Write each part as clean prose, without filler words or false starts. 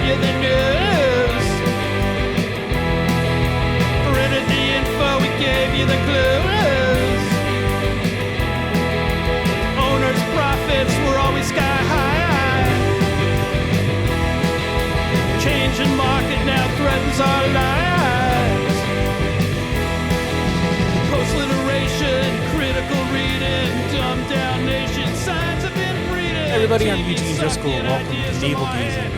brought you the news. Printed the info, we gave you the clues. Owners' profits were always sky high. Changing market now threatens our lives. Post-literation, critical reading, dumbed down nation, signs of inbreeding. Everybody, I'm Eugene Driscoll. Welcome to Naval Gazing,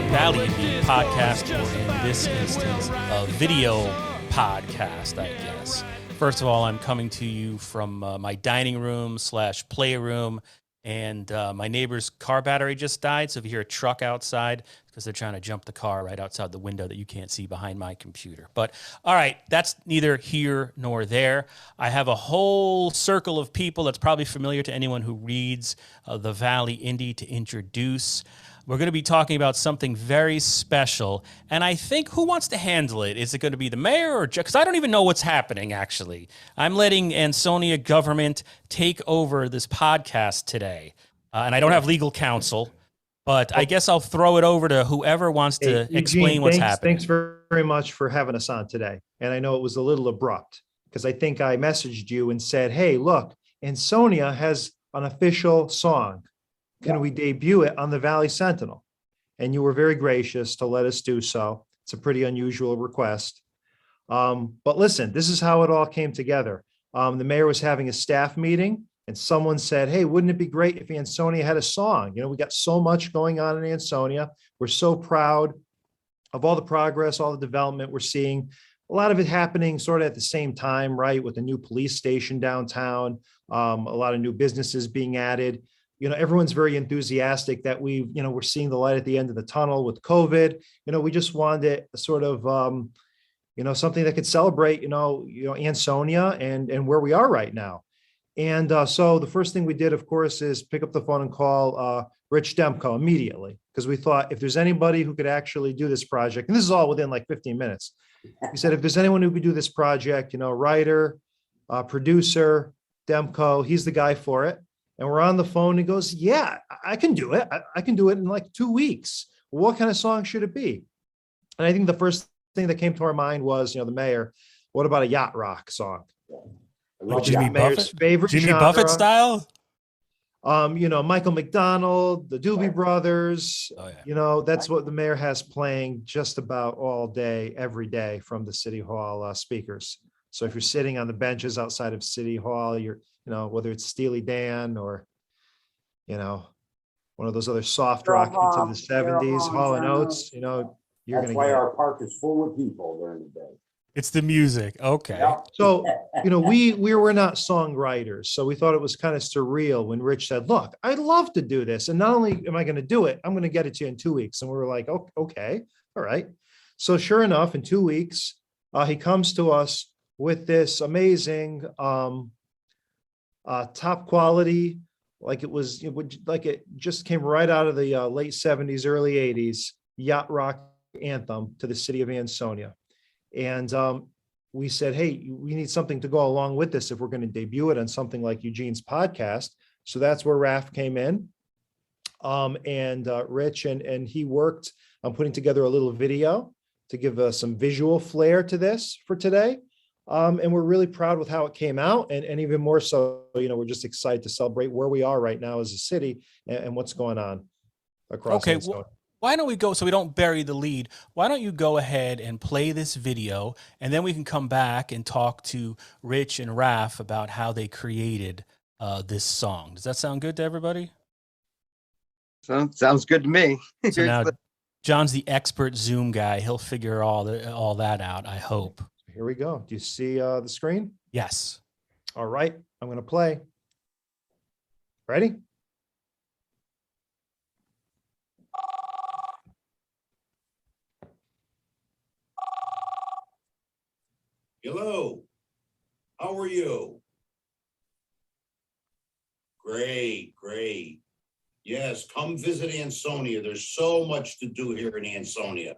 Valley Indeed podcast, or in this instance, a video podcast, I guess. First of all, I'm coming to you from my dining room / playroom, and my neighbor's car battery just died, so if you hear a truck outside, because they're trying to jump the car right outside the window that you can't see behind my computer. But, all right, that's neither here nor there. I have a whole circle of people that's probably familiar to anyone who reads the Valley Indy to introduce. We're going to be talking about something very special, and I think, who wants to handle it? Is it going to be the mayor or because I don't even know what's happening, actually. I'm letting Ansonia government take over this podcast today, and I don't have legal counsel, but I guess I'll throw it over to whoever wants to explain what's happening. Thanks very much for having us on today, and I know it was a little abrupt, because I think I messaged you and said, hey, look, Ansonia has an official song. Can we debut it on the Valley Sentinel? And you were very gracious to let us do so. It's a pretty unusual request. But listen, this is how it all came together. The mayor was having a staff meeting and someone said, hey, wouldn't it be great if Ansonia had a song? You know, we got so much going on in Ansonia. We're so proud of all the progress, all the development we're seeing. A lot of it happening sort of at the same time, right? With the new police station downtown, a lot of new businesses being added. You know, everyone's very enthusiastic that we're seeing the light at the end of the tunnel with COVID. You know, we just wanted it sort of, something that could celebrate, Ansonia and where we are right now. And so the first thing we did, of course, is pick up the phone and call Rich Demko immediately, because we thought if there's anybody who could actually do this project, and this is all within like 15 minutes. We said, if there's anyone who could do this project, writer, producer, Demko, he's the guy for it. And we're on the phone. He goes, yeah, I can do it. I can do it in like 2 weeks. What kind of song should it be? And I think the first thing that came to our mind was, the mayor, what about a yacht rock song? Jimmy Mayor's favorite Jimmy genre. Buffett style? Michael McDonald, the Doobie Brothers. Oh, yeah. That's what the mayor has playing just about all day, every day from the City Hall speakers. So if you're sitting on the benches outside of City Hall, you're whether it's Steely Dan or, one of those other soft rock into the 70s, Hall and Oates, you're going to get our park is full of people during the day. It's the music. Okay. Yeah. So, we were not songwriters. So we thought it was kind of surreal when Rich said, look, I'd love to do this. And not only am I going to do it, I'm going to get it to you in 2 weeks. And we were like, oh, okay, all right. So sure enough, in 2 weeks, he comes to us with this amazing, top quality, like it just came right out of the late 70s, early 80s yacht rock anthem to the city of Ansonia. And we said, hey, we need something to go along with this if we're going to debut it on something like Eugene's podcast. So that's where Raf came in, and Rich, and he worked on putting together a little video to give us some visual flair to this for today. And we're really proud with how it came out. And even more so, we're just excited to celebrate where we are right now as a city and what's going on across. Okay. Why don't we go, so we don't bury the lead, why don't you go ahead and play this video, and then we can come back and talk to Rich and Raf about how they created this song. Does that sound good to everybody? Sounds good to me. So now John's the expert Zoom guy. He'll figure all that out, I hope. Here we go. Do you see the screen? Yes. All right. I'm going to play. Ready? Hello. How are you? Great. Yes, come visit Ansonia. There's so much to do here in Ansonia.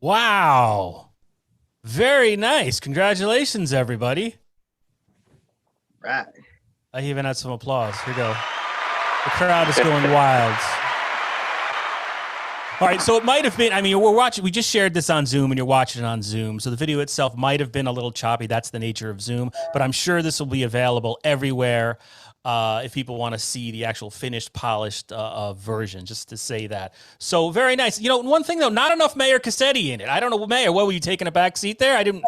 Wow. Very nice. Congratulations, everybody. Right. I even had some applause. Here we go. The crowd is going wild. All right, so it might have been, I mean, we just shared this on Zoom and you're watching it on Zoom. So the video itself might have been a little choppy. That's the nature of Zoom, but I'm sure this will be available everywhere if people want to see the actual finished, polished version, just to say that. So very nice. You know, one thing though, not enough Mayor Cassetti in it. I don't know, Mayor, what were you taking a back seat there? I didn't.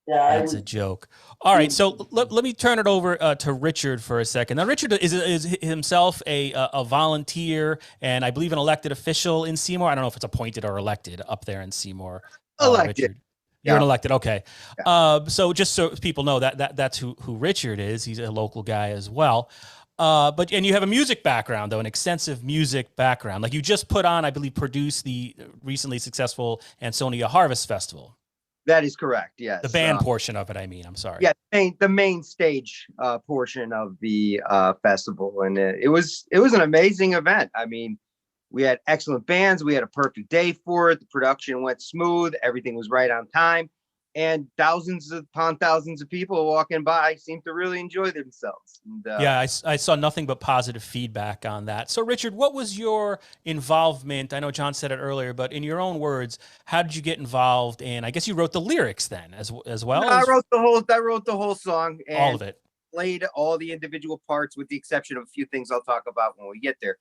Yeah, That's a joke. All right, so let me turn it over to Richard for a second. Now, Richard is himself a volunteer and I believe an elected official in Seymour. I don't know if it's appointed or elected up there in Seymour. Elected. Richard. You're an elected, okay. Yeah. So just so people know that's who Richard is. He's a local guy as well. And you have a music background, though, an extensive music background. Like you just put on, I believe, produced the recently successful Ansonia Harvest Festival. That is correct. Yes. The band portion of it, I mean. I'm sorry. Yeah, the main stage portion of the festival, and it was an amazing event. I mean, we had excellent bands. We had a perfect day for it. The production went smooth. Everything was right on time, and thousands upon thousands of people walking by seemed to really enjoy themselves. And, yeah, I saw nothing but positive feedback on that. So, Richard, what was your involvement? I know John said it earlier, but in your own words, how did you get involved? And I guess you wrote the lyrics then, as well. I wrote the whole song, and all of it. Played all the individual parts, with the exception of a few things I'll talk about when we get there.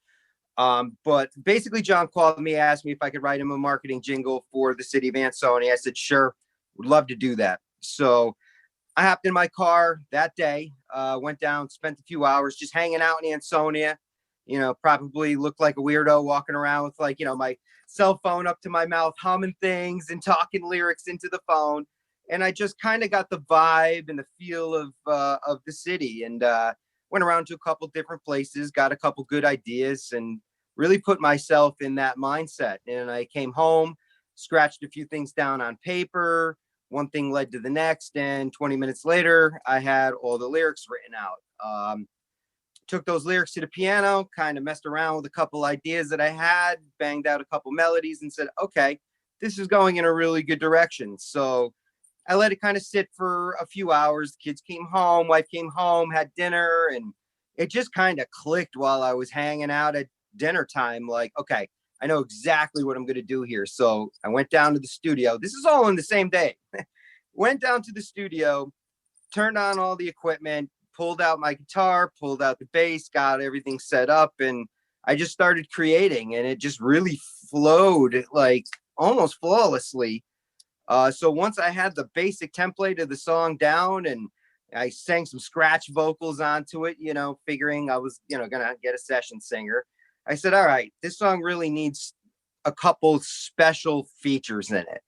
But basically, John called me, asked me if I could write him a marketing jingle for the city of Ansonia. I said, sure, would love to do that. So I hopped in my car that day, went down, spent a few hours just hanging out in Ansonia, probably looked like a weirdo walking around with my cell phone up to my mouth, humming things and talking lyrics into the phone. And I just kind of got the vibe and the feel of the city, and went around to a couple different places, got a couple good ideas, and really put myself in that mindset. And I came home, scratched a few things down on paper. One thing led to the next, and 20 minutes later, I had all the lyrics written out. Took those lyrics to the piano, kind of messed around with a couple ideas that I had, banged out a couple melodies, and said, okay, this is going in a really good direction. So I let it kind of sit for a few hours. The kids came home, wife came home, had dinner, and it just kind of clicked while I was hanging out at dinner time. Like, okay, I know exactly what I'm going to do here. So I went down to the studio. This is all in the same day. Went down to the studio, turned on all the equipment, pulled out my guitar, pulled out the bass, got everything set up, and I just started creating, and it just really flowed like almost flawlessly. So once I had the basic template of the song down, and I sang some scratch vocals onto it, figuring I was, gonna get a session singer, I said, all right, this song really needs a couple special features in it.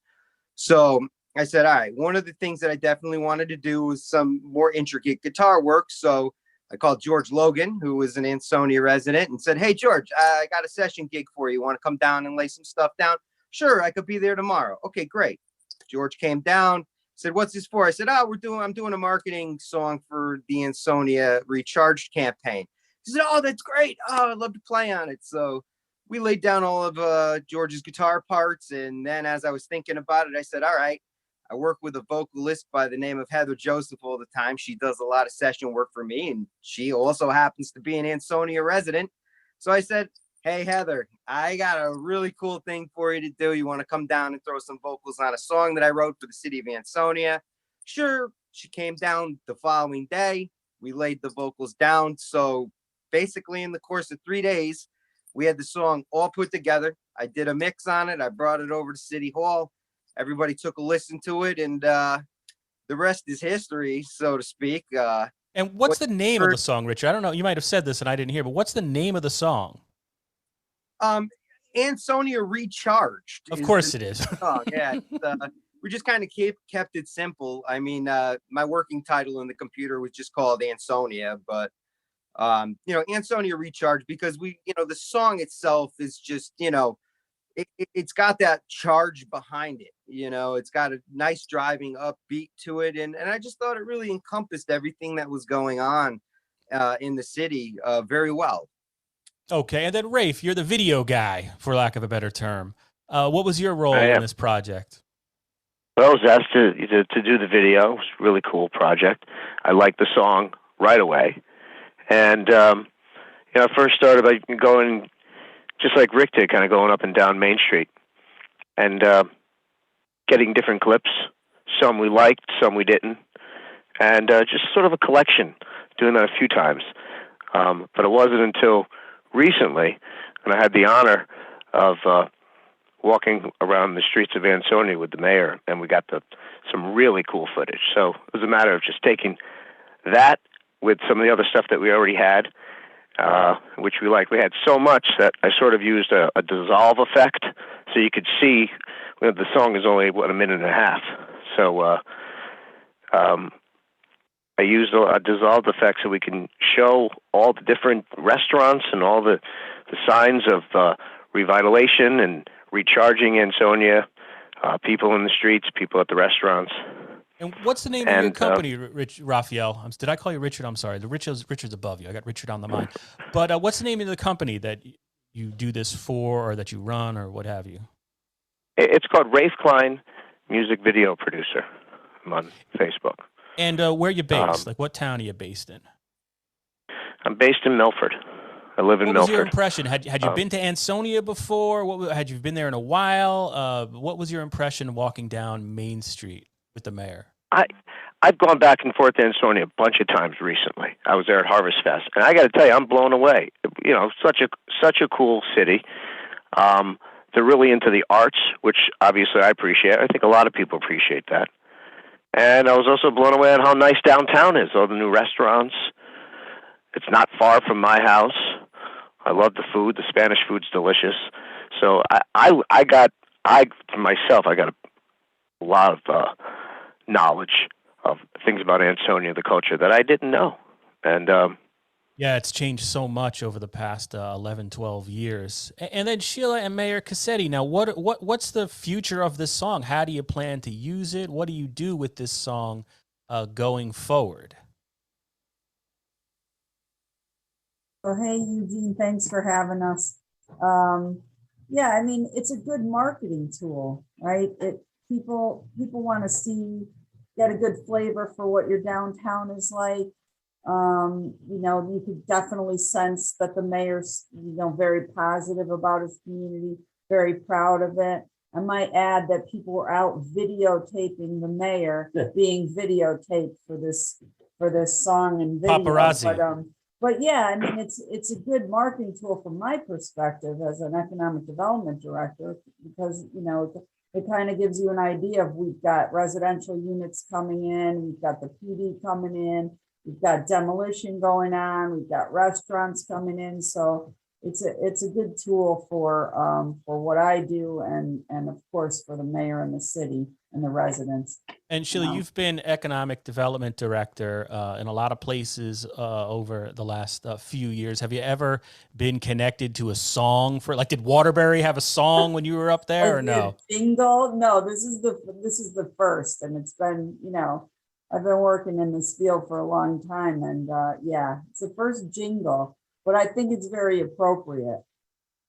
So I said, all right, one of the things that I definitely wanted to do was some more intricate guitar work. So I called George Logan, who was an Ansonia resident, and said, hey, George, I got a session gig for you. Want to come down and lay some stuff down? Sure, I could be there tomorrow. Okay, great. George came down, said, what's this for? I said, I'm doing a marketing song for the Ansonia Recharged campaign. He said, oh, that's great. Oh, I'd love to play on it. So we laid down all of George's guitar parts. And then as I was thinking about it, I said, all right, I work with a vocalist by the name of Heather Joseph all the time. She does a lot of session work for me, and she also happens to be an Ansonia resident. So I said, hey, Heather, I got a really cool thing for you to do. You want to come down and throw some vocals on a song that I wrote for the city of Ansonia? Sure. She came down the following day. We laid the vocals down. So basically in the course of 3 days, we had the song all put together. I did a mix on it. I brought it over to City Hall. Everybody took a listen to it, and the rest is history, so to speak. And what's the name of the song, Richard? I don't know. You might have said this and I didn't hear, but what's the name of the song? Ansonia Recharged. Of course it is. Yeah, we just kind of kept it simple. I mean, my working title in the computer was just called Ansonia, but Ansonia Recharged, because the song itself is just, it's got that charge behind it. It's got a nice driving upbeat to it, and I just thought it really encompassed everything that was going on in the city very well. Okay, and then Rafe, you're the video guy, for lack of a better term. What was your role I in am. this project? Well, I was asked to do the video. It was a really cool project. I liked the song right away. And, I first started by going, just like Rick did, kind of going up and down Main Street and getting different clips. Some we liked, some we didn't. And just sort of a collection, doing that a few times. But it wasn't until recently, when I had the honor of walking around the streets of Ansonia with the mayor, and we got some really cool footage. So it was a matter of just taking that with some of the other stuff that we already had, which we liked. We had so much that I sort of used a dissolve effect, so you could see the song is only, a minute and a half. So I used a dissolved effect so we can show all the different restaurants and all the signs of revitalization and recharging Ansonia, people in the streets, people at the restaurants. And what's the name of your company, Rafael? Did I call you Richard? I'm sorry. Richard's above you. I got Richard on the mind. But what's the name of the company that you do this for, or that you run, or what have you? It's called Rafael Klein, music video producer. I'm on Facebook. And where are you based? Like, what town are you based in? I'm based in Milford. I live in Milford. What was your impression? Had you been to Ansonia before? Had you been there in a while? What was your impression walking down Main Street with the mayor? I've gone back and forth to Ansonia a bunch of times recently. I was there at Harvest Fest, and I got to tell you, I'm blown away. Such a cool city. They're really into the arts, which obviously I appreciate. I think a lot of people appreciate that. And I was also blown away at how nice downtown is. All the new restaurants. It's not far from my house. I love the food. The Spanish food's delicious. So for myself, I got a lot of knowledge of things about Ansonia, the culture, that I didn't know. And yeah, it's changed so much over the past 11, 12 years. And then Sheila and Mayor Cassetti, now what's the future of this song? How do you plan to use it? What do you do with this song going forward? Oh, hey, Eugene, thanks for having us. Yeah, I mean, it's a good marketing tool, right? People want to get a good flavor for what your downtown is like. You could definitely sense that the mayor's, very positive about his community, very proud of it. I might add that people were out videotaping the mayor being videotaped for this song and video. Paparazzi. But yeah, I mean, it's a good marketing tool from my perspective as an economic development director, because, it kind of gives you an idea of, we've got residential units coming in, we've got the PD coming in, we've got demolition going on, we've got restaurants coming in. So it's a good tool for what I do, and of course for the mayor and the city and the residents. And Sheila, you've been economic development director in a lot of places over the last few years. Have you ever been connected to a song did Waterbury have a song when you were up there, or no? Jingle? No, this is the first, and it's been, I've been working in this field for a long time, and yeah, it's the first jingle, but I think it's very appropriate.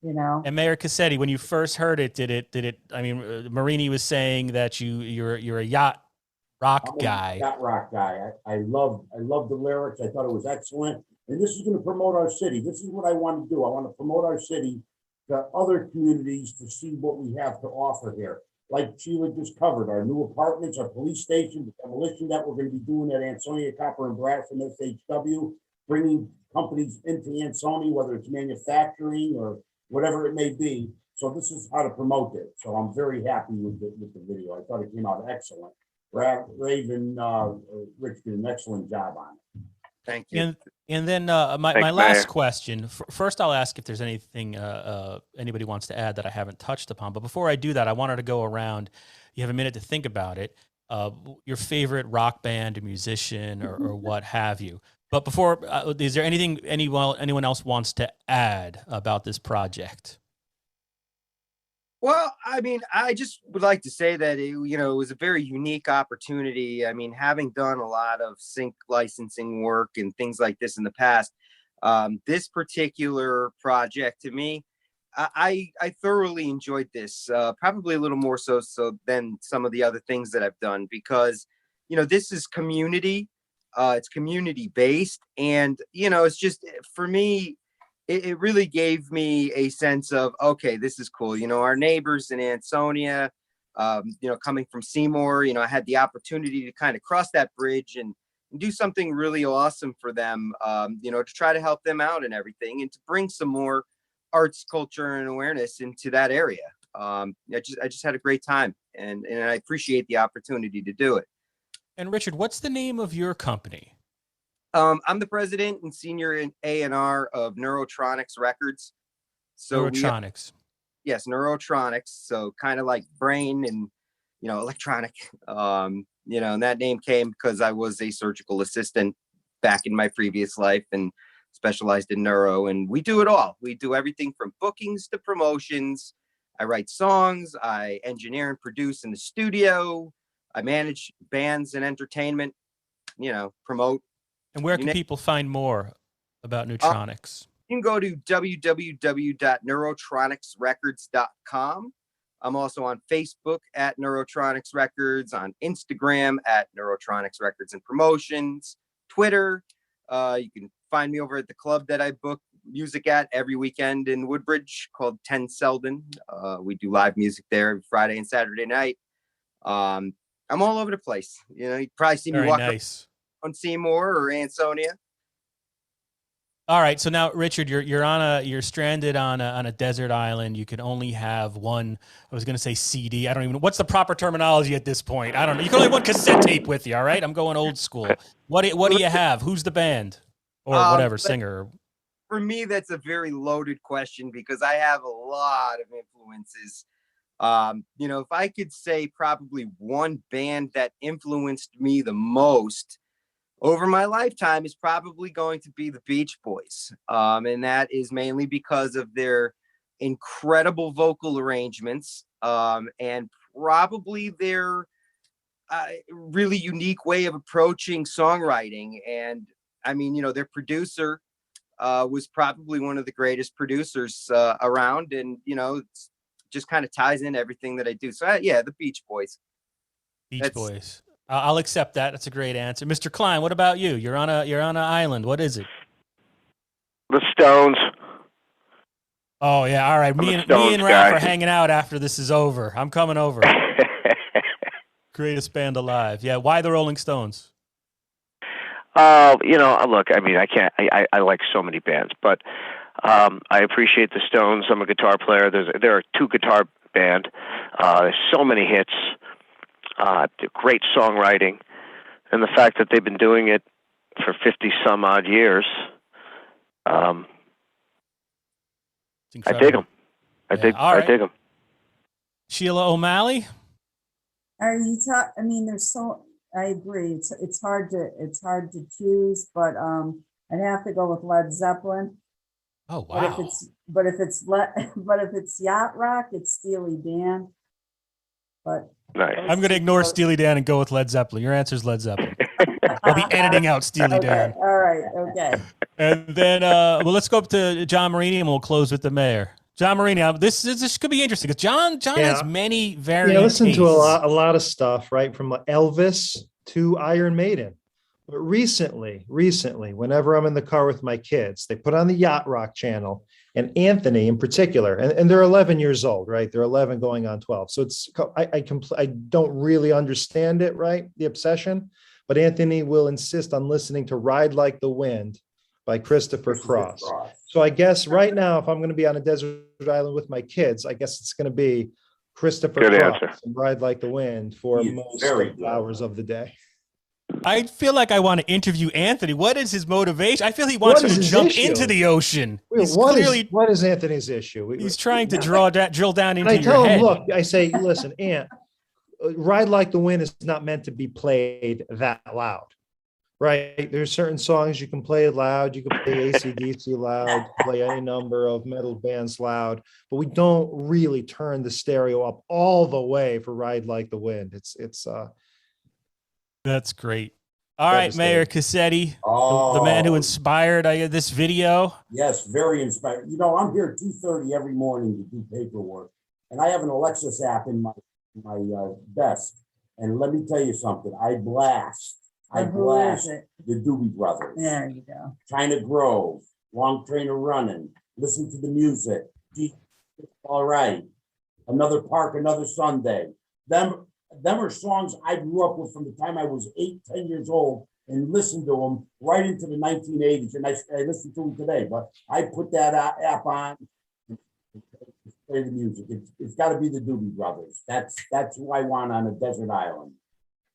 And Mayor Cassetti, when you first heard it, did it? I mean, Marini was saying that you're a yacht rock guy. Yacht rock guy. I love the lyrics. I thought it was excellent. And this is going to promote our city. This is what I want to do. I want to promote our city to other communities to see what we have to offer here. Like Sheila just covered, our new apartments, our police station, the demolition that we're going to be doing at Ansonia Copper and Brass and SHW, bringing companies into Ansonia, whether it's manufacturing or whatever it may be. So this is how to promote it. So I'm very happy with the video. I thought it came out excellent. Raven, Rich did an excellent job on it. Thank you. And then my last question. First, I'll ask if there's anything anybody wants to add that I haven't touched upon. But before I do that, I wanted to go around. You have a minute to think about it. Your favorite rock band or musician or what have you. But before, is there anything anyone else wants to add about this project? Well, I mean, I just would like to say that it was a very unique opportunity. I mean, having done a lot of sync licensing work and things like this in the past, this particular project to me, I thoroughly enjoyed this, probably a little more so than some of the other things that I've done, because, this is community, it's community based. And, it's just, for me, it really gave me a sense of, okay, this is cool. Our neighbors in Ansonia, coming from Seymour, I had the opportunity to kind of cross that bridge and do something really awesome for them, to try to help them out and everything, and to bring some more arts, culture, and awareness into that area. I just had a great time, and I appreciate the opportunity to do it. And Richard, what's the name of your company? I'm the president and senior in A&R of Neurotronics Records. So Neurotronics. Yes, Neurotronics. So kind of like brain and, electronic. And that name came because I was a surgical assistant back in my previous life and specialized in neuro. And we do it all. We do everything from bookings to promotions. I write songs. I engineer and produce in the studio. I manage bands and entertainment, promote. And where can people find more about Neurotronics? You can go to www.neurotronicsrecords.com. I'm also on Facebook at Neurotronics Records, on Instagram at Neurotronics Records and Promotions, Twitter. You can find me over at the club that I book music at every weekend in Woodbridge called 10 Selden. We do live music there every Friday and Saturday night. I'm all over the place. You probably see me Very walk nice. on Seymour or Ansonia. All right, so now Richard, you're stranded on a desert island. You can only have one. I was going to say CD. I don't even know what's the proper terminology at this point. I don't know. You can only have one cassette tape with you. All right, I'm going old school. What do you have? Who's the band or whatever singer? For me, that's a very loaded question because I have a lot of influences. If I could say probably one band that influenced me the most over my lifetime is probably going to be the Beach Boys. And that is mainly because of their incredible vocal arrangements, and probably their really unique way of approaching songwriting. And their producer was probably one of the greatest producers around, and, it's just kind of ties in everything that I do. So the Beach Boys. Boys. I'll accept that. That's a great answer. Mr. Klein, what about you? You're on an island. What is it? The Stones. Oh yeah, all right. Me and Raph are hanging out after this is over. I'm coming over. Greatest band alive. Yeah. Why the Rolling Stones? Look, I can't. I like so many bands, but I appreciate the Stones. I'm a guitar player. They're a 2-guitar band. There's so many hits. Great songwriting, and the fact that they've been doing it for 50 some odd years. I dig them. I dig them. Sheila O'Malley. Are you there's so, I agree. It's hard to choose, but I'd have to go with Led Zeppelin. Oh wow. But if it's yacht rock, it's Steely Dan. But nice. I'm going to ignore Steely Dan and go with Led Zeppelin. Your answer is Led Zeppelin. I'll be editing out Steely Dan. All right. Okay. And then, let's go up to John Marini and we'll close with the mayor. John Marini, this could be interesting because John has many varied listen to tastes. a lot of stuff, right? From Elvis to Iron Maiden. But recently, whenever I'm in the car with my kids, they put on the Yacht Rock channel, and Anthony in particular, and they're 11 years old, right? They're 11 going on 12. So I don't really understand it, right? The obsession, but Anthony will insist on listening to Ride Like the Wind by Christopher Cross. So I guess right now, if I'm going to be on a desert island with my kids, I guess it's going to be Christopher Cross and Ride Like the Wind for most hours of the day. I feel like I want to interview Anthony. What is his motivation? I feel he wants to jump into the ocean. What is Anthony's issue? He's trying to drill down into your head. I tell him, look, I say, listen, Ant, Ride Like the Wind is not meant to be played that loud, right? There's certain songs you can play loud. You can play AC/DC loud, play any number of metal bands loud, but we don't really turn the stereo up all the way for Ride Like the Wind. It's That's great. All right, Devastating. Mayor Cassetti, the man who Oh. inspired this video. Yes, very inspired. You know, I'm here 2:30 every morning to do paperwork, and I have an Alexis app in my desk. And let me tell you something. I blast Who is it? the Doobie Brothers. There you go. China Grove, Long Train of Running. Listen to the music. Gee, all right. Another Park, Another Sunday. Them are songs I grew up with from the time I was 8, 10 years old and listened to them right into the 1980s. And I listen to them today, but I put that app on and play the music. It's got to be the Doobie Brothers. That's who I want on a desert island.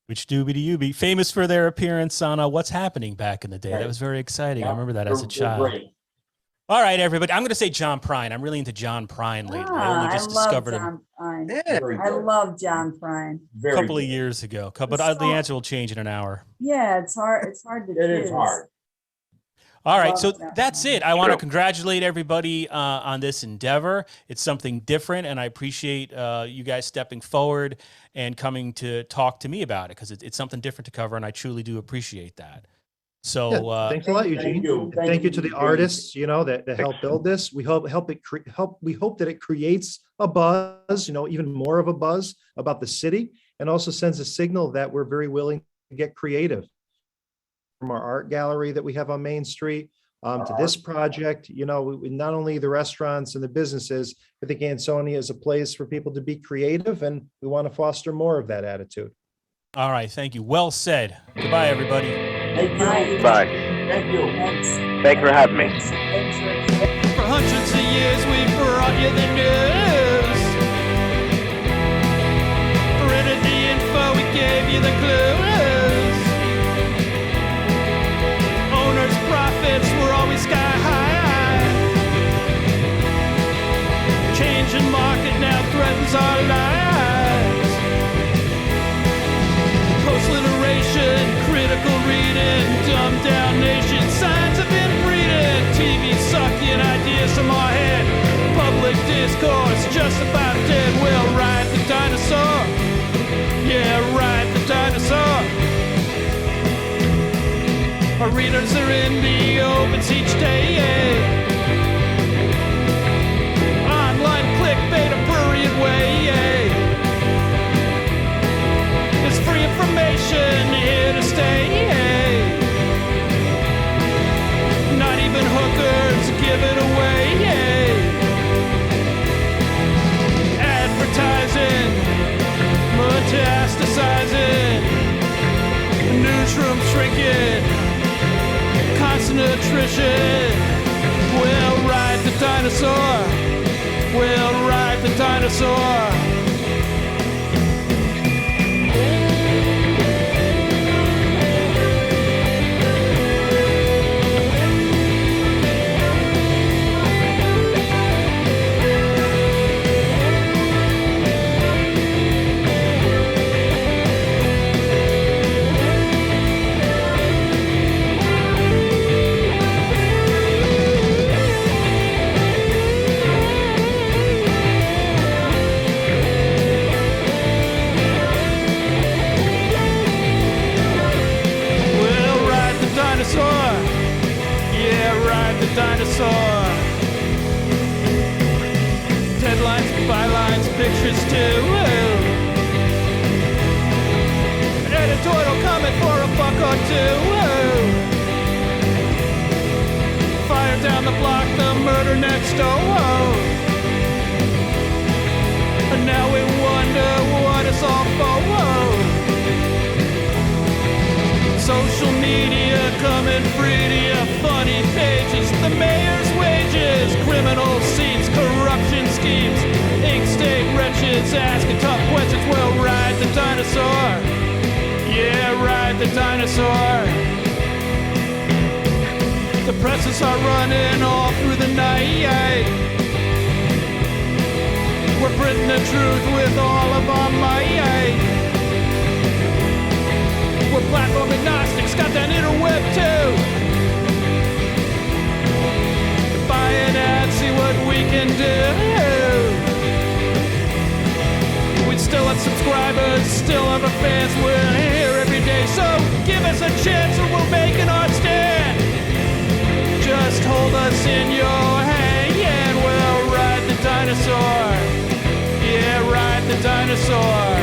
Which doobie do you be? Famous for their appearance on What's Happening back in the day. Right. That was very exciting. I Yeah, remember that as a they're child. great. All right, everybody. I'm going to say John Prine. I'm really into John Prine lately. I only just discovered him John Prine. Yeah. Very I good. love John Prine. a Very couple of good. years ago. But The the song- answer will change in an hour. Yeah, it's hard. It's hard to It is choose. hard. All right, so Love that that's one. it. I want to True. congratulate everybody on this endeavor. It's something different, and I appreciate you guys stepping forward and coming to talk to me about it because it's something different to cover, and I truly do appreciate that. So Yeah, thanks a lot, Thank Eugene. you. And Thank Thank you, you to the Eugene. artists, that helped build this. We hope that it creates a buzz, even more of a buzz about the city, and also sends a signal that we're very willing to get creative. From our art gallery that we have on Main Street to this project, not only the restaurants and the businesses, I think Ansonia is a place for people to be creative, and we want to foster more of that attitude. all right, thank you. Well said. Goodbye, everybody. Thank you. Bye. Thank you. Thanks. Thank you for having me. Thanks, Rick. For hundreds of years we brought you the news. Printed the info, we gave you the clues. Owners' profits were always sky high. Changing market now threatens our lives. Post-literation, critical reading, dumbed down nation, signs of inbreeding, TV sucking ideas from our head, public discourse just about dead. We'll ride the dinosaur, yeah, ride the dinosaur. Our readers are in the opens each day, online clickbait a prurient way, There's free information here to stay. Not even hookers give it away. Advertising, metastasizing, newsroom shrinking, constant attrition. We'll ride the dinosaur. We'll ride the dinosaur. Dinosaur. Deadlines, bylines, pictures too. An editorial comment for $1 or $2. Fire down the block, the murder next door. And now we wonder what it's all for. Social media coming free to you, funny pages, the mayor's wages, criminal scenes, corruption schemes, ink state wretches asking tough questions. We'll ride the dinosaur, yeah, ride the dinosaur. The presses are running all through the night. We're printing the truth with all of our might. We're platform agnostics, got that interweb too. Buy an ad, see what we can do. We'd still have subscribers, still have our fans. We're here every day. So give us a chance or we'll make an art stand. Just hold us in your hand, yeah, and we'll ride the dinosaur. Yeah, ride the dinosaur.